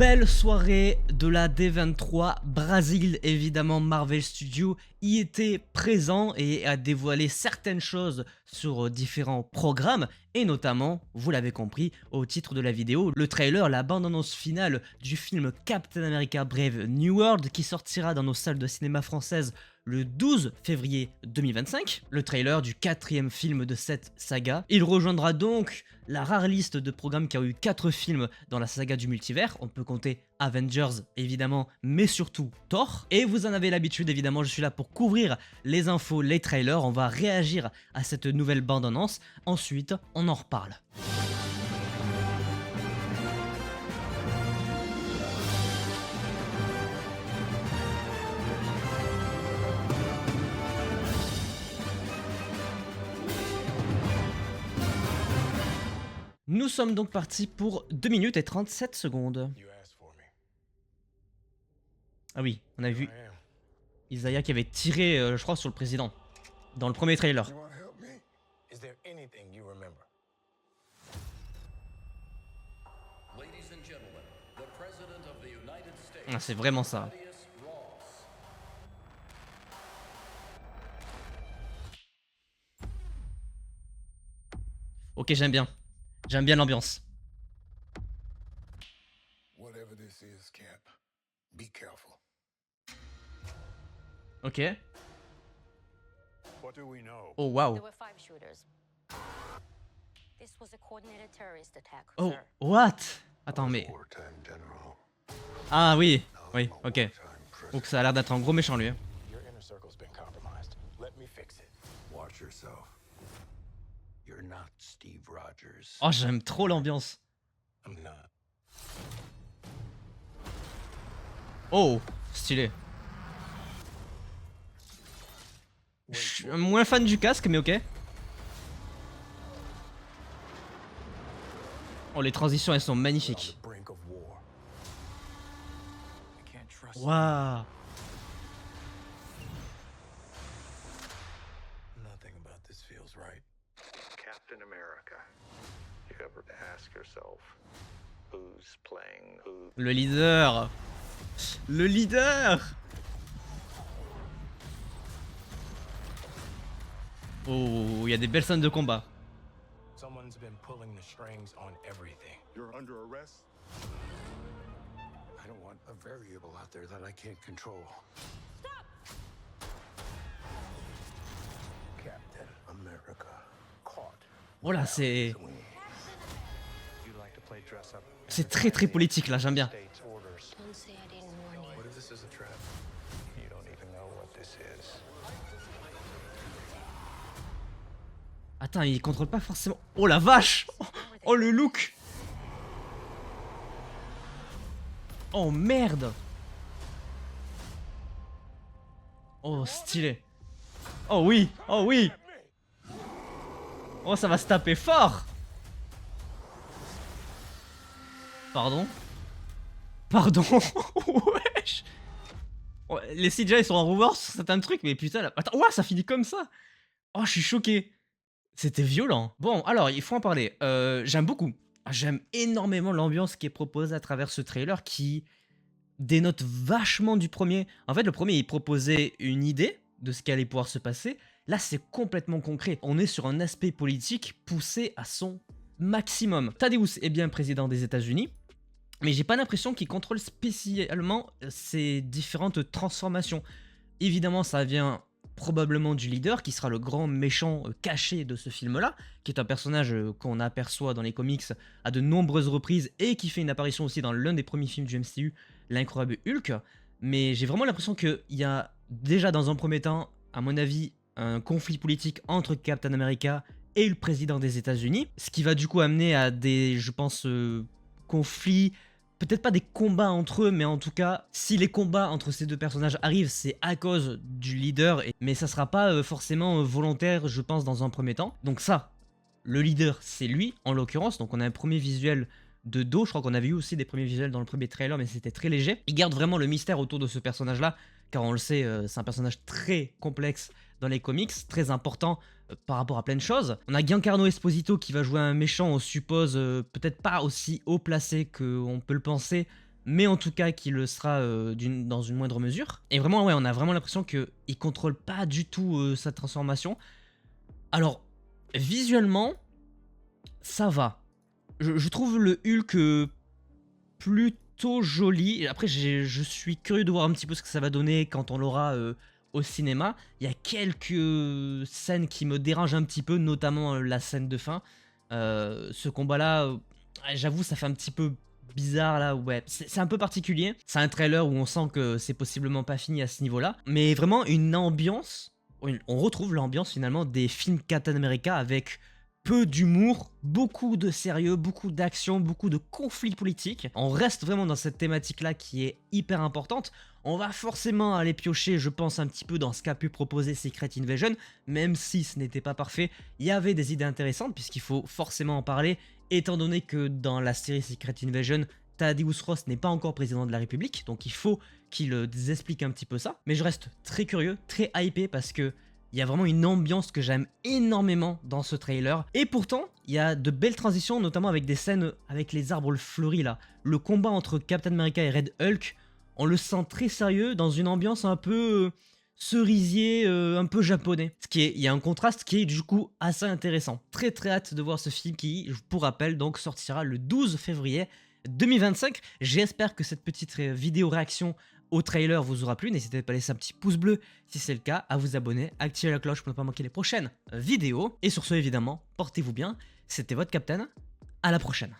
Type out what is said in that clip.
Belle soirée de la D23 Brésil, évidemment Marvel Studios y était présent et a dévoilé certaines choses sur différents programmes et notamment, vous l'avez compris au titre de la vidéo, le trailer, la bande-annonce finale du film Captain America Brave New World qui sortira dans nos salles de cinéma françaises le 12 février 2025, le trailer du 4e film de cette saga. Il rejoindra donc la rare liste de programmes qui a eu 4 films dans la saga du multivers. On peut compter Avengers évidemment, mais surtout Thor. Et vous en avez l'habitude évidemment, je suis là pour couvrir les infos, les trailers. On va réagir à cette nouvelle bande-annonce. Ensuite, on en reparle. Nous sommes donc partis pour 2 minutes et 37 secondes. Ah oui, on a vu Isaiah qui avait tiré, je crois, sur le président dans le premier trailer. Ah, c'est vraiment ça. Ok, j'aime bien. J'aime bien l'ambiance. Ok. Oh wow. Oh, what? Attends, mais... Ah oui, oui, ok. Donc ça a l'air d'être un gros méchant lui. Oh, j'aime trop l'ambiance. Oh, stylé. Je suis moins fan du casque, mais ok. Oh, les transitions, elles sont magnifiques. Waouh. Captain America. You ever ask yourself who's playing who? Le leader. Le leader. Oh, il y a des belles scènes de combat. Someone's been pulling the strings on everything. You're under arrest. I don't want a variable out there that I can't control. Stop! Captain America caught. Voilà, c'est... You like to play dress up. C'est très politique là, j'aime bien. Don't say I didn't warn you. What if this is a trap? You don't even know what this is. Attends, il contrôle pas forcément... Oh la vache. Oh le look. Oh merde. Oh stylé. Oh oui, oh oui. Oh ça va se taper fort. Pardon. Pardon. Wesh. Oh, les CGI ils sont en reverse sur certains trucs, mais putain là... Attends, ouah, ça finit comme ça. Oh je suis choqué. C'était violent. Bon, alors, il faut en parler. J'aime beaucoup. J'aime énormément l'ambiance qui est proposée à travers ce trailer qui dénote vachement du premier. En fait, le premier, il proposait une idée de ce qui allait pouvoir se passer. Là, c'est complètement concret. On est sur un aspect politique poussé à son maximum. Thaddeus est bien président des États-Unis, mais j'ai pas l'impression qu'il contrôle spécialement ces différentes transformations. Évidemment, ça vient probablement du leader, qui sera le grand méchant caché de ce film-là, qui est un personnage qu'on aperçoit dans les comics à de nombreuses reprises et qui fait une apparition aussi dans l'un des premiers films du MCU, l'Incroyable Hulk. Mais j'ai vraiment l'impression qu'il y a déjà dans un premier temps, à mon avis, un conflit politique entre Captain America et le président des États-Unis, ce qui va du coup amener à des, je pense, conflits. Peut-être pas des combats entre eux, mais en tout cas, si les combats entre ces deux personnages arrivent, c'est à cause du leader, mais ça sera pas forcément volontaire, je pense, dans un premier temps. Donc ça, le leader, c'est lui, en l'occurrence. Donc on a un premier visuel de dos, je crois qu'on avait eu aussi des premiers visuels dans le premier trailer, mais c'était très léger. Il garde vraiment le mystère autour de ce personnage-là, car on le sait, c'est un personnage très complexe dans les comics, très important par rapport à plein de choses. On a Giancarlo Esposito qui va jouer un méchant, on suppose peut-être pas aussi haut placé qu'on peut le penser, mais en tout cas qu'il le sera dans une moindre mesure. Et vraiment, ouais, on a vraiment l'impression qu'il contrôle pas du tout sa transformation. Alors, visuellement, ça va. Je trouve le Hulk plutôt joli. Et après, je suis curieux de voir un petit peu ce que ça va donner quand on l'aura au cinéma. Il y a quelques scènes qui me dérangent un petit peu, notamment la scène de fin. Ce combat-là, j'avoue, ça fait un petit peu bizarre là, ouais, c'est un peu particulier. C'est un trailer où on sent que c'est possiblement pas fini à ce niveau-là, mais vraiment une ambiance, on retrouve l'ambiance finalement des films Captain America avec peu d'humour, beaucoup de sérieux, beaucoup d'action, beaucoup de conflits politiques. On reste vraiment dans cette thématique-là qui est hyper importante. On va forcément aller piocher, je pense, un petit peu dans ce qu'a pu proposer Secret Invasion, même si ce n'était pas parfait, il y avait des idées intéressantes, puisqu'il faut forcément en parler, étant donné que dans la série Secret Invasion, Thaddeus Ross n'est pas encore président de la République, donc il faut qu'il explique un petit peu ça. Mais je reste très curieux, très hypé, parce que il y a vraiment une ambiance que j'aime énormément dans ce trailer. Et pourtant, il y a de belles transitions, notamment avec des scènes avec les arbres fleuris là. Le combat entre Captain America et Red Hulk, on le sent très sérieux dans une ambiance un peu cerisier, un peu japonais. Il y a un contraste qui est du coup assez intéressant. Très très hâte de voir ce film qui, pour rappel, donc sortira le 12 février 2025. J'espère que cette petite vidéo réaction au trailer vous aura plu. N'hésitez pas à laisser un petit pouce bleu si c'est le cas, à vous abonner, activer la cloche pour ne pas manquer les prochaines vidéos. Et sur ce, évidemment, portez-vous bien. C'était votre Captain. À la prochaine.